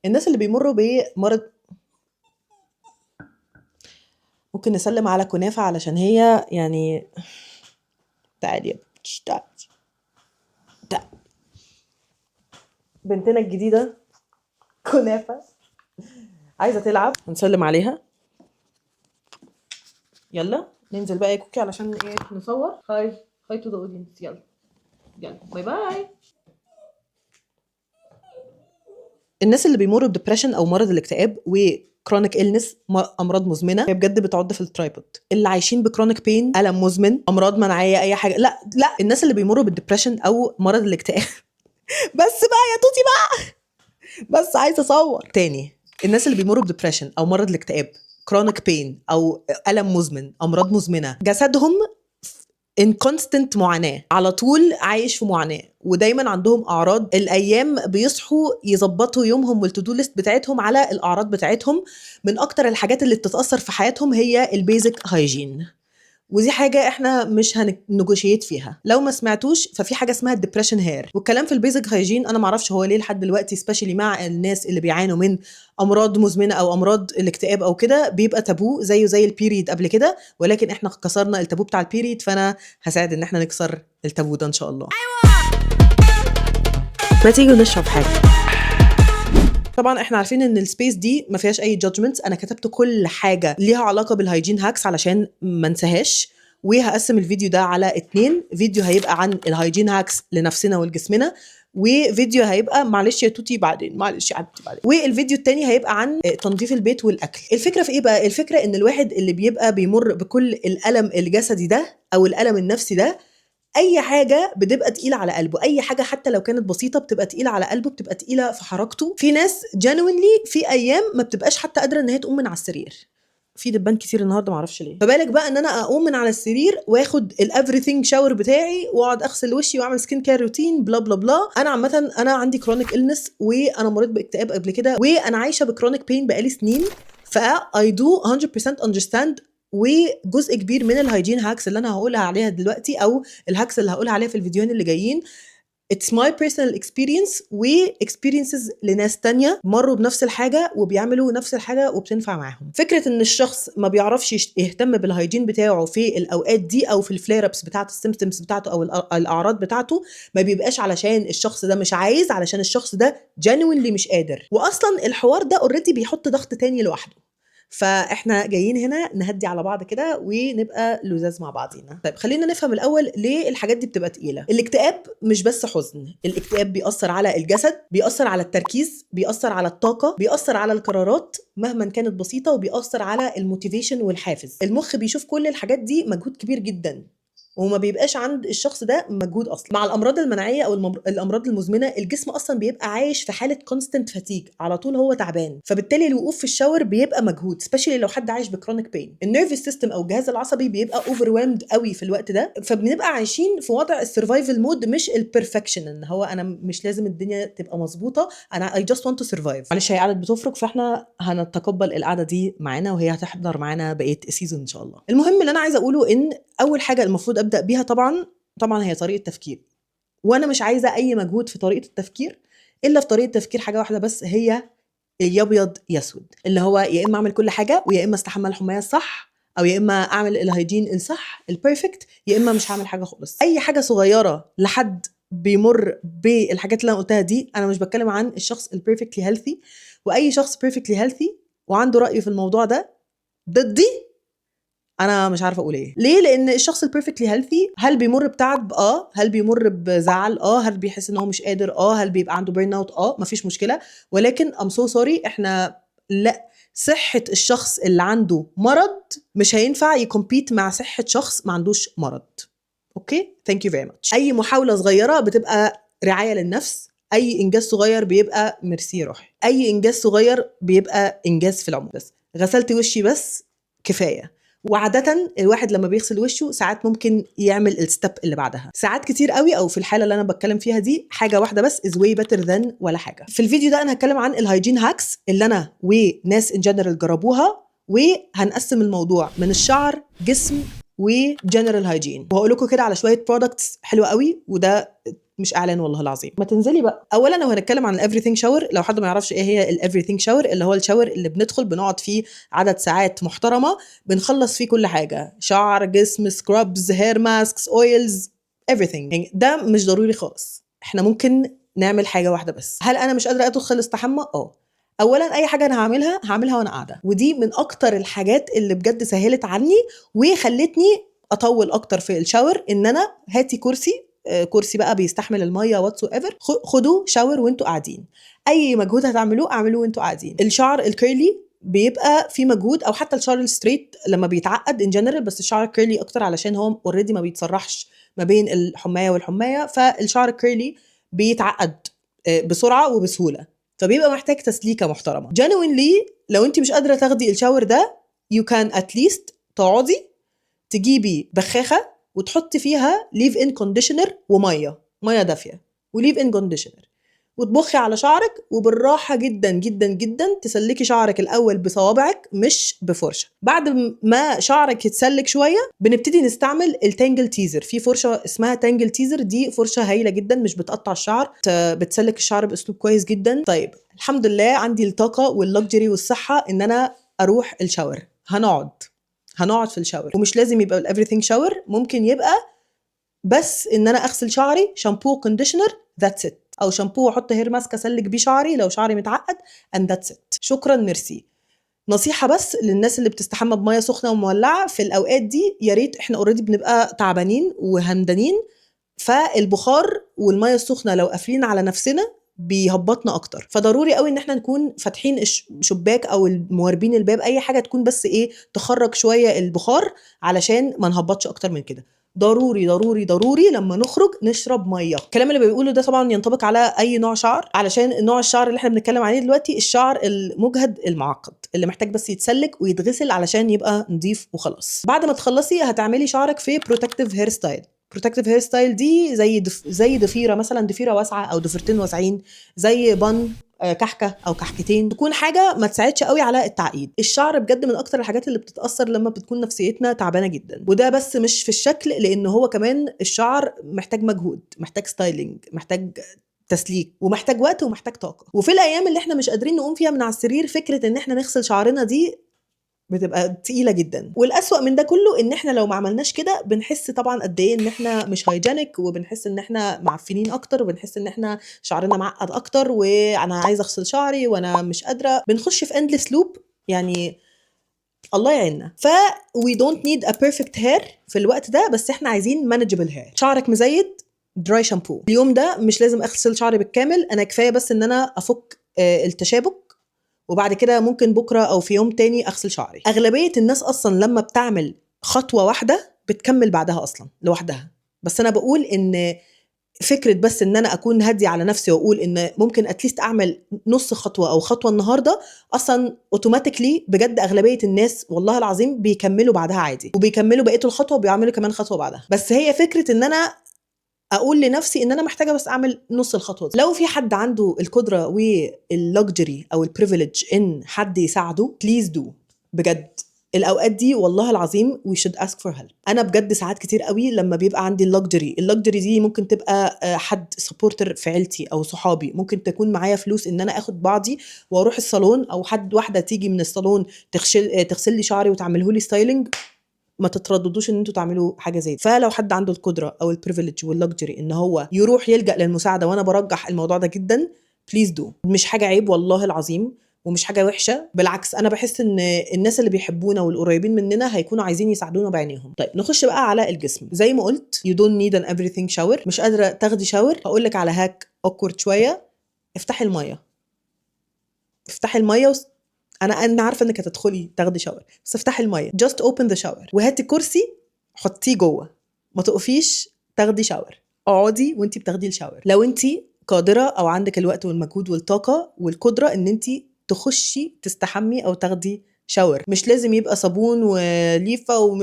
الناس اللي بيمروا بمرض. ممكن نسلم على كنافة علشان هي يعني تعالي يا بنتي، تعالي. بنتنا الجديدة كنافة عايزة تلعب، هنسلم عليها. يلا ننزل بقى يا كوكي علشان ايه نصور. هاي تو ذا اودينس. يلا باي باي. الناس اللي بيمروا بديبريشن او مرض الاكتئاب وكرونيك إلنس، امراض مزمنه، هي بجد بتعد في الترايبود. اللي عايشين بكرونيك بين، الم مزمن، امراض مناعيه، اي حاجه. لا الناس اللي بيمروا بالديبريشن او مرض الاكتئاب بس بقى يا توتي بقى، بس عايزه اصور تاني. الناس اللي بيمروا بديبريشن او مرض الاكتئاب، كرونيك بين او الم مزمن، امراض مزمنه، جسدهم in constant معاناة، على طول عايش في معاناة، ودايما عندهم أعراض. الأيام بيصحوا يظبطوا يومهم والتودو ليست بتاعتهم على الأعراض بتاعتهم. من أكتر الحاجات اللي بتتأثر في حياتهم هي البيزك هايجين، ودي حاجة احنا مش هننجوشيت فيها. لو ما سمعتوش ففي حاجة اسمها الدبريشن هير، والكلام في البيزك هايجين انا معرفش هو ليه لحد دلوقتي سبيشالي مع الناس اللي بيعانوا من امراض مزمنة او امراض الاكتئاب او كده بيبقى تابو زي البيريد قبل كده، ولكن احنا كسرنا التابو بتاع البيريد، فانا هساعد ان احنا نكسر التابو ده ان شاء الله. ما تيجوا نشرب حاجة. طبعا احنا عارفين ان السبيس دي ما فيهاش اي جادجمنتس، انا كتبت كل حاجه ليها علاقه بالهايجين هاكس علشان ما انساهاش، وهقسم الفيديو ده على 2 فيديو هيبقى عن الهايجين هاكس لنفسنا ولجسمنا، وفيديو هيبقى معلش يا توتي بعدين، معلش يا حبيبتي بعدين، والفيديو التاني هيبقى عن تنظيف البيت والاكل. الفكره في ايه بقى؟ الفكره ان الواحد اللي بيبقى بيمر بكل الالم الجسدي ده او الالم النفسي ده، اي حاجه بتبقى تقيله على قلبه، اي حاجه حتى لو كانت بسيطه بتبقى تقيله على قلبه، بتبقى تقيله في حركته. في ناس جينوينلي في ايام ما بتبقاش حتى قادره ان هي تقوم من على السرير. في دبان كتير النهارده معرفش ليه، فبالك بقى ان انا اقوم من على السرير واخد الافريثينج شاور بتاعي واقعد اغسل وشي واعمل سكين كير روتين بلا بلا بلا. انا عامه انا عندي كرونيك إلنس وانا مريت باكتئاب قبل كده، وانا عايشه بكرونيك بين بقالي سنين، I do 100% understand. وجزء كبير من الهايجين هاكس اللي انا هقولها عليها دلوقتي او الهاكس اللي هقولها عليها في الفيديوهين اللي جايين it's my personal experience و experiences لناس تانية مروا بنفس الحاجة وبيعملوا نفس الحاجة وبتنفع معاهم. فكرة ان الشخص ما بيعرفش يهتم بالهايجين بتاعه في الاوقات دي او في الفلير ابس بتاعت السيمبتومز بتاعته او الاعراض بتاعته، ما بيبقاش علشان الشخص ده مش عايز، علشان الشخص ده genuinely مش قادر، واصلا الحوار ده اوريدي بيحط ضغط تاني لوحده. فاحنا جايين هنا نهدي على بعض كده ونبقى لذاذ مع بعضينا. طيب خلينا نفهم الاول ليه الحاجات دي بتبقى تقيله. الاكتئاب مش بس حزن، الاكتئاب بيأثر على الجسد، بيأثر على التركيز، بيأثر على الطاقه، بيأثر على القرارات مهما كانت بسيطه، وبيأثر على الموتيفيشن والحافز. المخ بيشوف كل الحاجات دي مجهود كبير جدا، وما بيبقاش عند الشخص ده مجهود اصلا. مع الامراض المناعيه او الامراض المزمنه، الجسم اصلا بيبقى عايش في حاله كونستنت فاتيج، على طول هو تعبان، فبالتالي الوقوف في الشاور بيبقى مجهود، سبيشالي لو حد عايش بكرونيك بين. النيرفس سيستم او الجهاز العصبي بيبقى اوفرويلمد قوي في الوقت ده، فبنبقى عايشين في وضع السرفايفل مود مش البرفكشن، ان هو انا مش لازم الدنيا تبقى مظبوطه، انا اي جاست وانت تو سرفايف. معلش هي قعدت بتفرق، فاحنا هنتقبل القعده دي معانا، وهي هتحضر معانا بقيه السيزون ان شاء الله. المهم اللي انا عايزه اقوله ان اول حاجه المفروض ابدا بيها طبعا هي طريقه تفكير، وانا مش عايزه اي مجهود في طريقه التفكير الا في طريقه تفكير حاجه واحده بس، هي يا ابيض يا اسود، اللي هو يا اما اعمل كل حاجه، ويا اما استحمل الحمايه الصح، او يا اما اعمل الهيجين الصح البيرفكت، يا اما مش هعمل حاجه خالص. اي حاجه صغيره لحد بيمر بالحاجات اللي انا قلتها دي، انا مش بتكلم عن الشخص البيرفكتلي هيلثي، واي شخص بيرفكتلي هيلثي وعنده راي في الموضوع ده ضدي، انا مش عارفه اقول ايه. ليه؟ لان الشخص البيرفكتلي هيلثي هل بيمر بتعب؟ هل بيمر بزعل؟ هل بيحس ان هو مش قادر؟ هل بيبقى عنده بيرن اوت؟ مفيش مشكله، ولكن ام سو سوري، احنا لا، صحه الشخص اللي عنده مرض مش هينفع يكمبيت مع صحه شخص ما عندوش مرض. اوكي، ثانك يو فيري ماتش. اي محاوله صغيره بتبقى رعايه للنفس، اي انجاز صغير بيبقى ميرسي روحي، اي انجاز صغير بيبقى انجاز في العموم. بس غسلت وشي بس كفايه. وعادة الواحد لما بيغسل وشه ساعات ممكن يعمل الستep اللي بعدها، ساعات كتير قوي، او في الحالة اللي انا بتكلم فيها دي حاجة واحدة بس is way better than ولا حاجة. في الفيديو ده انا هتكلم عن الهايجين هاكس اللي انا وناس in general جربوها، وهنقسم الموضوع من الشعر، جسم، وجنرال هايجين، وهقول لكم كده على شوية products حلوة قوي، وده مش اعلان والله العظيم. ما تنزلي بقى. اولا لو هنتكلم عن الافريثينج شاور، لو حد ما يعرفش ايه هي الافريثينج شاور، اللي هو الشاور اللي بندخل بنقعد فيه عدد ساعات محترمه، بنخلص فيه كل حاجه، شعر، جسم، سكرابز، هير ماسكس، اويلز، everything. يعني ده مش ضروري خالص. احنا ممكن نعمل حاجه واحده بس. هل انا مش قادره ادخل استحمى؟ اولا اي حاجه انا هعملها وانا قاعده، ودي من اكتر الحاجات اللي بجد سهلت عني وخلتني اطول اكتر في الشاور. ان انا هاتي كرسي بقى بيستحمل الميه واتس ايفر، خدوا شاور وانتوا قاعدين. اي مجهود هتعملوه اعملوه وانتوا قاعدين. الشعر الكيرلي بيبقى في مجهود، او حتى الشعر الستريت لما بيتعقد ان جنرال، بس الشعر الكيرلي اكتر علشان هو اوريدي ما بيتسرحش ما بين الحمايه والحمايه، فالشعر الكيرلي بيتعقد بسرعه وبسهوله، فبيبقى محتاج تسليكه محترمه. genuinely لو انت مش قادره تاخدي الشاور ده you can at least تقعدي تجيبي بخاخه وتحطي فيها ليف ان كونديشنر ميه دافيه وليف ان كونديشنر، وتبخي على شعرك، وبالراحه جدا جدا جدا تسلكي شعرك الاول بصوابعك مش بفرشه. بعد ما شعرك يتسلك شويه بنبتدي نستعمل التانجل تيزر. في فرشه اسمها تانجل تيزر، دي فرشه هايله جدا، مش بتقطع الشعر، بتسلك الشعر باسلوب كويس جدا. طيب الحمد لله عندي الطاقه واللكجري والصحه ان انا اروح الشاور. هنقعد في الشاور، ومش لازم يبقى الافريثينج شاور، ممكن يبقى بس ان انا اغسل شعري شامبو كونديشنر ذاتس ات، او شامبو واحط هير ماسك اسلك بيه شعري لو شعري متعقد اند ذاتس ات. شكرا ميرسي. نصيحه بس للناس اللي بتستحمى بميه سخنه ومولعه في الاوقات دي، يا ريت، احنا اوريدي بنبقى تعبانين وهمدانين، فالبخار والميه السخنه لو قافلين على نفسنا بيهبطنا اكتر، فضروري قوي ان احنا نكون فاتحين الشباك او مواربين الباب، اي حاجه تكون بس تخرج شويه البخار علشان ما نهبطش اكتر من كده. ضروري ضروري ضروري لما نخرج نشرب ميه. الكلام اللي بيقوله ده طبعا ينطبق على اي نوع شعر، علشان نوع الشعر اللي احنا بنتكلم عليه دلوقتي الشعر المجهد المعقد اللي محتاج بس يتسلك ويتغسل علشان يبقى نظيف وخلاص. بعد ما تخلصي هتعملي شعرك في بروتكتيف هير ستايل. بروتكتيف هير ستايل دي زي ضفيره مثلا، ضفيره واسعه او ضفيرتين واسعين، زي بن كحكه او كحكتين، تكون حاجه ما تساعدش قوي على التعقيد. الشعر بجد من اكتر الحاجات اللي بتتاثر لما بتكون نفسيتنا تعبانه جدا، وده بس مش في الشكل، لان هو كمان الشعر محتاج مجهود، محتاج ستايلينج، محتاج تسليك، ومحتاج وقت، ومحتاج طاقه. وفي الايام اللي احنا مش قادرين نقوم فيها من على السرير، فكره ان احنا نغسل شعرنا دي بتبقى تقيله جدا. والاسوأ من ده كله ان احنا لو ما عملناش كده بنحس طبعا قد ايه ان احنا مش هايجينيك، وبنحس ان احنا معفنين اكتر، وبنحس ان احنا شعرنا معقد اكتر، وانا عايزه اغسل شعري وانا مش قادره. بنخش في اندلس لوب يعني، الله يعيننا. we don't need a perfect hair في الوقت ده، بس احنا عايزين manageable hair. شعرك مزيد، دراي شامبو. اليوم ده مش لازم اغسل شعري بالكامل، انا كفايه بس ان انا افك التشابك، وبعد كده ممكن بكره او في يوم تاني اغسل شعري. اغلبيه الناس اصلا لما بتعمل خطوه واحده بتكمل بعدها اصلا لوحدها، بس انا بقول ان فكره بس ان انا اكون هاديه على نفسي واقول ان ممكن اتليست اعمل نص خطوه او خطوه النهارده، اصلا اوتوماتيكلي بجد اغلبيه الناس والله العظيم بيكملوا بعدها عادي، وبيكملوا بقيه الخطوه وبيعملوا كمان خطوه بعدها. بس هي فكره ان انا اقول لنفسي ان انا محتاجه بس اعمل نص الخطوه دي. لو في حد عنده القدره واللكجري او البريفيليج ان حد يساعده، بليز دو. بجد الاوقات دي والله العظيم we should ask for help. انا بجد ساعات كتير قوي لما بيبقى عندي اللكجري دي ممكن تبقى حد سبورتر في عيلتي او صحابي، ممكن تكون معايا فلوس ان انا اخد بعضي واروح الصالون، او واحده تيجي من الصالون تغسل لي شعري وتعمله لي ستايلينج. ما تترددوش ان انتوا تعملوا حاجه زي دي. فلو حد عنده القدره او البريفيليج واللكجري ان هو يروح يلجا للمساعده، وانا برجح الموضوع ده جدا، بليز دو. مش حاجه عيب والله العظيم، ومش حاجه وحشه، بالعكس انا بحس ان الناس اللي بيحبونا والقريبين مننا هيكونوا عايزين يساعدونا بعينيهم. طيب نخش بقى على الجسم. زي ما قلت you don't need an everything shower. مش قادره تاخدي شاور، هقول لك على هاك اوكورد شويه. افتحي الميه انا عارفه انك هتدخلي تاخدي شاور، بس افتحي الميه، just open the shower، وهاتي كرسي حطيه جوه، ما تقفيش تاخدي شاور، اقعدي وانتي بتاخدي الشاور. لو انتي قادره او عندك الوقت والمجهود والطاقه والقدره ان انتي تخشي تستحمي او تاخدي شاور، مش لازم يبقى صابون وليفه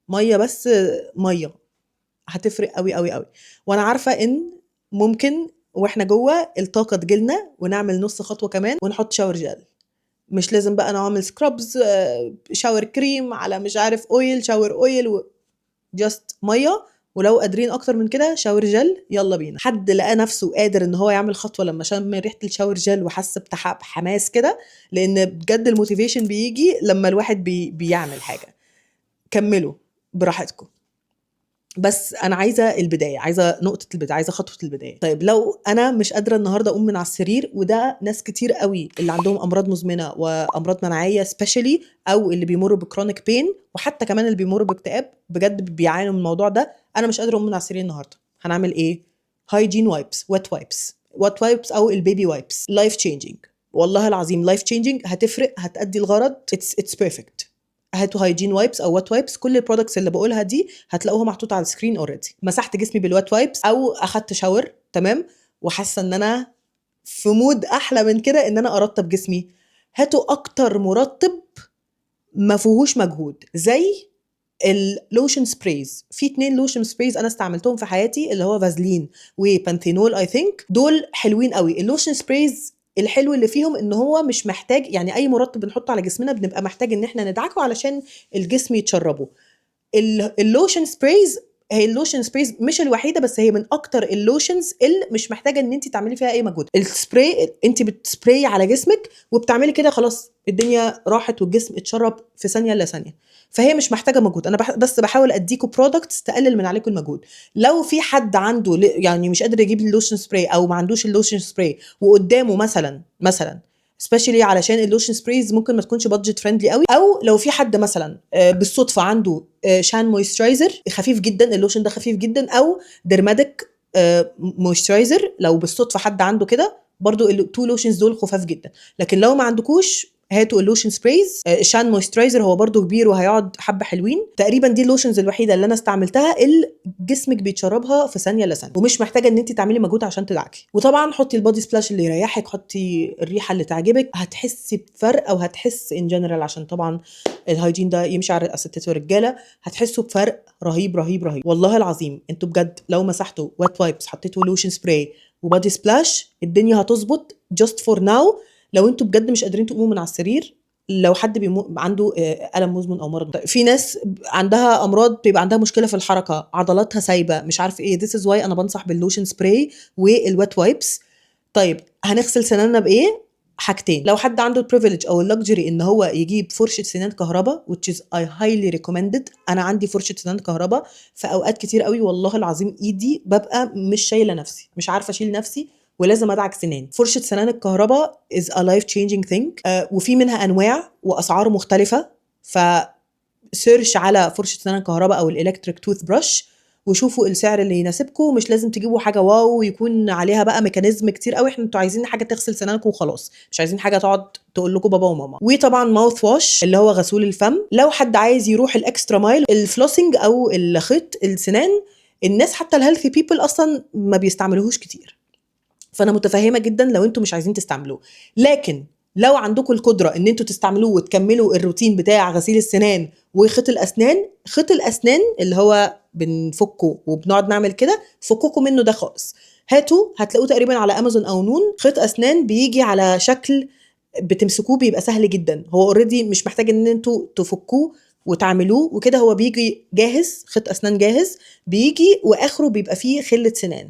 ميه بس، ميه هتفرق قوي قوي قوي. وانا عارفه ان ممكن واحنا جوه الطاقه تجيلنا ونعمل نص خطوه كمان ونحط شاور جل. مش لازم بقى نعمل سكرابز، شاور كريم على مش عارف اويل، شاور اويل جاست ميه ولو قادرين اكتر من كده شاور جل، يلا بينا. حد لقى نفسه قادر ان هو يعمل خطوه لما شم ريحه الشاور جل وحس بحماس كده، لان بجد الموتيفيشن بيجي لما الواحد بيعمل حاجه. كملوا براحتكم، بس انا عايزه البدايه، عايزه نقطه البدايه، عايزه خطوه البدايه. طيب لو انا مش قادره النهارده اقوم من على السرير، وده ناس كتير قوي اللي عندهم امراض مزمنه وامراض مناعيه سبيشالي، او اللي بيمروا بكرونيك بين، وحتى كمان اللي بيمروا باكتئاب بجد بيعانوا من الموضوع ده. انا مش قادره اقوم من على السرير النهارده، هنعمل ايه؟ هايجين وايبس، وات وايبس او البيبي وايبس، لايف تشينجينج. والله العظيم لايف تشينجينج، هتفرق، هتأدي الغرض. اتس بيرفكت. هاتوا هايجين وايبس او وات وايبس، كل البرودكتس اللي بقولها دي هتلاقوها محطوطه على السكرين اوريدي. مسحت جسمي بالوات وايبس او اخدت شاور، تمام، وحاسه ان انا في مود احلى من كده ان انا ارطب جسمي. هاتوا اكتر مرطب ما فيهوش مجهود، زي اللوشن سبرايز. في 2 لوشن سبرايز انا استعملتهم في حياتي، اللي هو فازلين وبانثينول اي ثينك، دول حلوين قوي. اللوشن سبرايز الحلو اللي فيهم ان هو مش محتاج، يعني اي مرطب بنحطه على جسمنا بنبقى محتاج ان احنا ندعكه علشان الجسم يتشربه. اللوشن سبرايز، هي اللوشن سبرايز مش الوحيده، بس هي من اكتر اللوشنز اللي مش محتاجه ان انت تعملي فيها اي مجهود. السبراي انت بتسبراي على جسمك وبتعملي كده، خلاص الدنيا راحت والجسم اتشرب في ثانيه الا ثانيه. فهي مش محتاجه مجهود. انا بس بحاول اديكم برودكتس تقلل من عليكم المجهود. لو في حد عنده يعني مش قادر يجيب اللوشن سبراي، او ما عندوش اللوشن سبراي وقدامه مثلا سبيشالي علشان اللوشن سبرايز ممكن ما تكونش بادجت فريندلي قوي، او لو في حد مثلا بالصدفه عنده شان مويسترايزر خفيف جدا، اللوشن ده خفيف جدا، او ديرماديك مويسترايزر، لو بالصدفه حد عنده كده برضو التو لوشنز دول خفاف جدا. لكن لو ما عندكوش هاتوا اللوشن سبرايز. شان مويسترايزر هو برضو كبير وهيقعد حبه حلوين تقريبا. دي اللوشنز الوحيده اللي انا استعملتها اللي جسمك بيتشربها في ثانيه الا ثانيه، ومش محتاجه ان انت تعملي مجهود عشان تدعكي. وطبعا حطي البادي سبلاش اللي يريحك، حطي الريحه اللي تعجبك، هتحسي بفرق، او هتحس ان جنرال، عشان طبعا الهايجين ده يمشي على الستات والرجاله، هتحسوا بفرق رهيب رهيب رهيب. والله العظيم انتوا بجد لو مسحتوا وات وايبس، حطيتوا لوشن سبراي وبادي سبلاش، الدنيا هتظبط جاست فور ناو. لو انتوا بجد مش قادرين تقوموا من على السرير، لو حد عنده الم مزمن او مرض، في ناس عندها امراض بيبقى عندها مشكله في الحركه، عضلاتها سايبه، مش عارف ايه، this is why انا بنصح باللوشن سبراي والوات وايبس. طيب هنغسل سناننا بايه؟ حاجتين. لو حد عنده البريفيليج او اللكجري ان هو يجيب فرشه سنان كهرباء which is I highly recommended. انا عندي فرشه سنان كهرباء في اوقات كتير قوي والله العظيم ايدي ببقى مش شايله نفسي، مش عارفه اشيل نفسي ولازم ادعك سنان. فرشه سنان الكهرباء is a life changing thing. وفي منها انواع واسعار مختلفه، ف سيرش على فرشه سنان كهرباء او الالكتريك توث برش وشوفوا السعر اللي يناسبكم. مش لازم تجيبوا حاجه واو يكون عليها بقى ميكانيزم كتير قوي، انتوا عايزين حاجه تغسل سنانكم وخلاص، مش عايزين حاجه تقعد تقول لكم بابا وماما. وطبعا ماوث واش اللي هو غسول الفم. لو حد عايز يروح الاكسترا مايل، الفلوسنج او الخيط السنان، الناس حتى الهيلثي بيبل اصلا ما بيستعملوهوش كتير، فانا متفهمه جدا لو انتوا مش عايزين تستعملوه. لكن لو عندكم القدره ان انتوا تستعملوه وتكملوا الروتين بتاع غسيل السنان وخيط الاسنان، خيط الاسنان اللي هو بنفكه وبنقعد نعمل كده، فكوكوا منه ده خالص. هاتوا هتلاقوه تقريبا على امازون او نون، خيط اسنان بيجي على شكل بتمسكوه بيبقى سهل جدا. هو اوريدي مش محتاج ان انتوا تفكوه وتعملوه وكده، هو بيجي جاهز، خيط اسنان جاهز بيجي واخره بيبقى فيه خله سنان،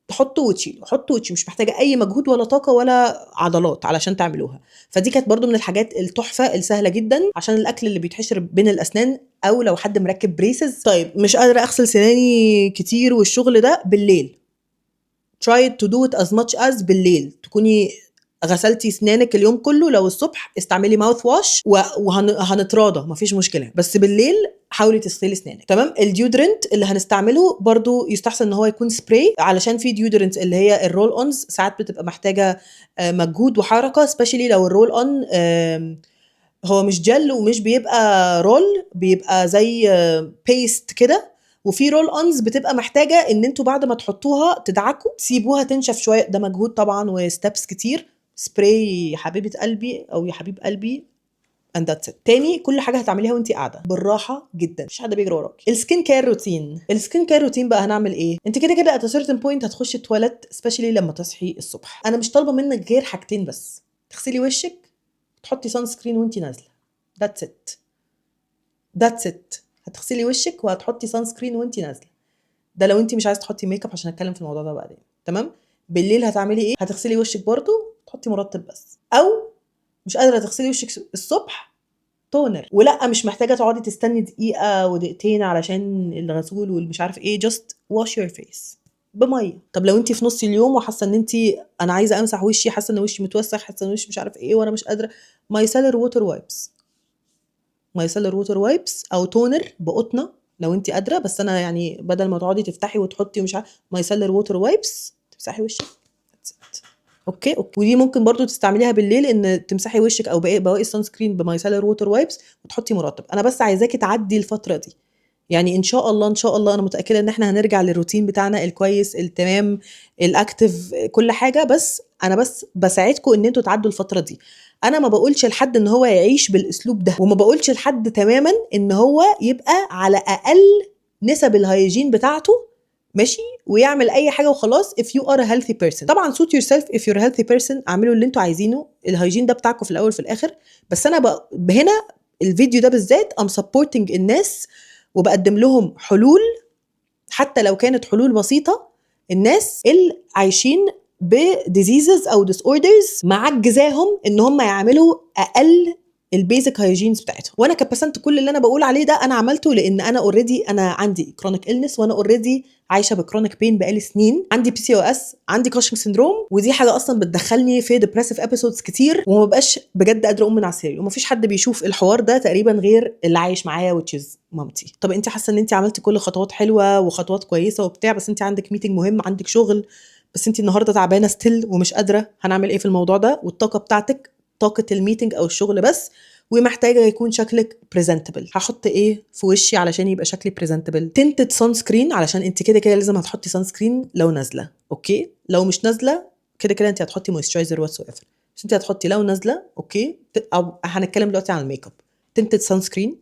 تحطه وتشيله، حطه وتشيله، مش محتاجه اي مجهود ولا طاقه ولا عضلات علشان تعملوها. فدي كانت برضو من الحاجات التحفه السهله جدا عشان الاكل اللي بيتحشر بين الاسنان، او لو حد مركب بريسز. طيب مش قادره اغسل سناني كتير والشغل ده، بالليل try to do it as much as بالليل تكوني غسلتي سنانك اليوم كله. لو الصبح استعملي ماوث واش وهنتراضى مفيش مشكله، بس بالليل حاولي تغسلي سنانك. تمام. الديودرنت اللي هنستعمله برضو يستحسن ان هو يكون سبراي، علشان في ديودرنت اللي هي الرول اونز ساعات بتبقى محتاجه مجهود وحركه، سبيشالي لو الرول اون هو مش جل ومش بيبقى رول، بيبقى زي بيست كده. وفي رول اونز بتبقى محتاجه ان انتوا بعد ما تحطوها تدعكوا تسيبوها تنشف شويه، ده مجهود طبعا وستبس كتير. سبراي يا حبيبه قلبي او يا حبيب قلبي and that's it. تاني، كل حاجه هتعمليها وانتي قاعده بالراحه جدا، مفيش حد بيجري وراك. السكين كير روتين، السكين كير روتين بقى هنعمل ايه؟ انت كده كده at a certain point هتخشي التواليت سبيشالي لما تصحي الصبح. انا مش طالبه منك غير حاجتين بس، تغسلي وشك، تحطي سان سكرين وانتي نازله. that's it. هتغسلي وشك وهتحطي سان سكرين وانتي نازله. ده لو انت مش عايزه تحطي ميك اب عشان اتكلم في الموضوع ده بعدين. تمام. بالليل هتعملي ايه؟ هتغسلي وشك برضو، تحطي مرطب بس، او مش قادره تغسلي وشك الصبح، تونر. ولا مش محتاجه تقعدي تستني دقيقه ودقيقتين علشان الغسول والمش عارف ايه، just wash your face بميه. طب لو انت في نص اليوم وحاسه ان انت انا عايزه امسح وشي، حاسه ان وشي متوسخ، حاسه ان وشي مش عارف ايه وانا مش قادره، مايسيلر ووتر وايبس، مايسيلر ووتر وايبس او تونر بقطنه لو انت قادره. بس انا يعني بدل ما تقعدي تفتحي وتحطي ومش عارف، مايسيلر ووتر وايبس تمسحي وشك. اوكي. ودي ممكن برضو تستعمليها بالليل، ان تمسحي وشك او بواقي السان سكرين بمايسيلر ووتر وايبس وتحطي مرطب. انا بس عايزاكي تعدي الفتره دي، يعني ان شاء الله ان شاء الله انا متاكده ان احنا هنرجع للروتين بتاعنا الكويس التمام الاكتف كل حاجه. بس انا بس بساعدكم ان انتوا تعدوا الفتره دي. انا ما بقولش لحد ان هو يعيش بالاسلوب ده، وما بقولش لحد تماما ان هو يبقى على اقل نسب الهيجين بتاعته ماشي ويعمل اي حاجه وخلاص. if you are a healthy person طبعا suit yourself. if you're a healthy person اعملوا اللي انتوا عايزينه، الهيجين ده بتاعكم في الاول في الاخر. بس انا هنا الفيديو ده بالذات I'm supporting الناس وبقدم لهم حلول، حتى لو كانت حلول بسيطه. الناس اللي عايشين بديزيزز او disorders معجزاهم ان هم يعملوا اقل البيزك هايجينز بتاعتهم. وانا كبسنت كل اللي انا بقول عليه ده انا عملته لان انا اوريدي انا عندي كرونيك إلنس، وانا اوريدي عايشه بكرونيك بين بقالي سنين. عندي PCOS، عندي كوشنج سيندروم، ودي حاجه اصلا بتدخلني في ديبريسيف ابيسودز كتير وما بقاش بجد قادره اقوم من على السرير. ومفيش حد بيشوف الحوار ده تقريبا غير اللي عايش معايا which is مامتي. طب انت حاسه ان انت عملتي كل خطوات حلوه وخطوات كويسه وبتاع، بس انت عندك ميتنج مهم، عندك شغل، بس انت النهارده تعبانه ستيل ومش قادره، هنعمل ايه في الموضوع ده؟ والطاقه بتاعتك طاقه الميتنج او الشغل بس، ومحتاجه يكون شكلك بريزنتبل. هحط ايه في وشي علشان يبقى شكلي بريزنتبل؟ تنتد سان سكرين، علشان انت كده كده لازم هتحطي سان سكرين لو نازله. اوكي. لو مش نازله كده كده انت هتحطي مويسترايزر واتس ايفر، بس انت هتحطي لو نازله. اوكي. او هنتكلم دلوقتي عن الميك اب. تنتد سان سكرين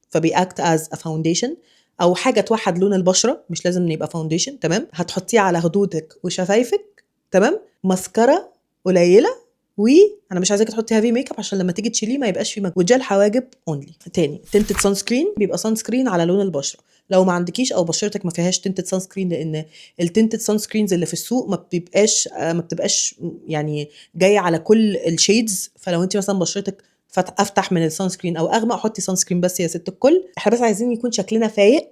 فبيأكت از ا فاونديشن او حاجه توحد لون البشره، مش لازم يبقى فاونديشن. تمام. هتحطيه على خدودك وشفايفك. تمام. ماسكارا قليله، وانا مش عايزاكي تحطي هافي ميك اب عشان لما تيجي تشيليه ما يبقاش فيه مجهود. وجل حواجب اونلي. تاني، تنتد سان سكرين بيبقى سان سكرين على لون البشره. لو ما عندكيش او بشرتك ما فيهاش تنتد سان سكرين، لان التنتد سان سكرينز اللي في السوق ما بتبقاش يعني جايه على كل الشيدز. فلو انت مثلا بشرتك افتح من السان سكرين او اغمق، حطي سان سكرين بس يا ست الكل. احنا بس عايزين يكون شكلنا فايق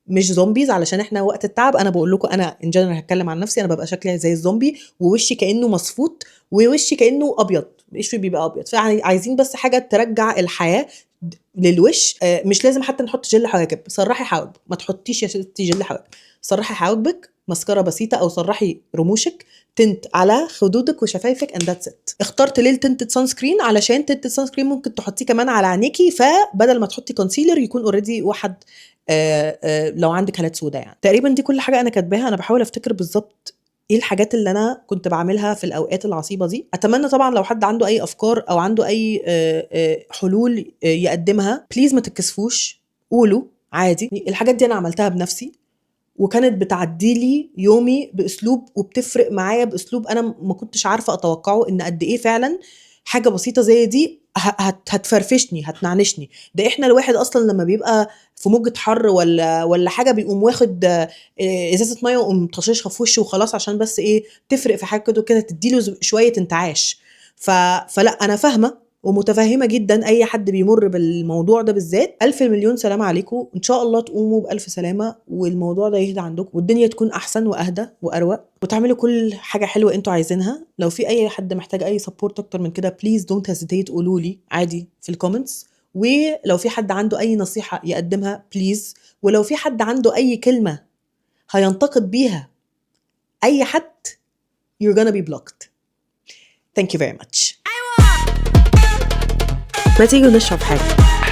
مش زومبيز، علشان احنا وقت التعب انا بقول لكم، انا ان جنرال هتكلم عن نفسي، انا ببقى شكلي زي الزومبي ووشي كانه مصفوط ووشي كانه ابيض، قشري بيبقى ابيض. فعايزين بس حاجه ترجع الحياه للوش. مش لازم حتى نحط جل حواجب، سرحي حواجب، ما تحطيش يا ستي جل حواجب، سرحي حواجبك، مسكره بسيطه او سرحي رموشك، تنت على خدودك وشفايفك and that's it. اخترت ليه التنتد سان سكرين؟ علشان تنتد سان سكرين ممكن تحطيه كمان على عينيكي، فبدل ما تحطي كونسيلر يكون اوريدي واحد لو عندك هالات سوداء. يعني تقريبا دي كل حاجه انا كاتباها. انا بحاول افتكر بالظبط ايه الحاجات اللي انا كنت بعملها في الاوقات العصيبه دي. اتمنى طبعا لو حد عنده اي افكار او عنده اي حلول يقدمها، بليز ما تتكسفوش، قولوا عادي. الحاجات دي انا عملتها بنفسي وكانت بتعديلي يومي باسلوب وبتفرق معايا باسلوب انا ما كنتش عارفه اتوقعه، ان قد ايه فعلا حاجه بسيطه زي دي هتفرفشني هتنعنشني. ده احنا الواحد اصلا لما بيبقى في موجة حر ولا حاجه بيقوم واخد ازازه ميه ويقوم طششها في وشه وخلاص، عشان بس ايه تفرق في حاجه كده تديله شويه انتعاش. فلا انا فاهمه ومتفهمه جدا اي حد بيمر بالموضوع ده بالذات. الف مليون سلام عليكم، ان شاء الله تقوموا بالف سلامه والموضوع ده يهدى عندكم والدنيا تكون احسن واهدى واروق وتعملوا كل حاجه حلوه انتوا عايزينها. لو في اي حد محتاج اي سبورت اكتر من كده بليز دونت هيزيتيت، قولوا لي عادي في الكومنتس. ولو في حد عنده اي نصيحه يقدمها بليز، ولو في حد عنده اي كلمه هينتقد بيها اي حد you're gonna be blocked. Thank you very much. ما تيجوا نشرب حاجه.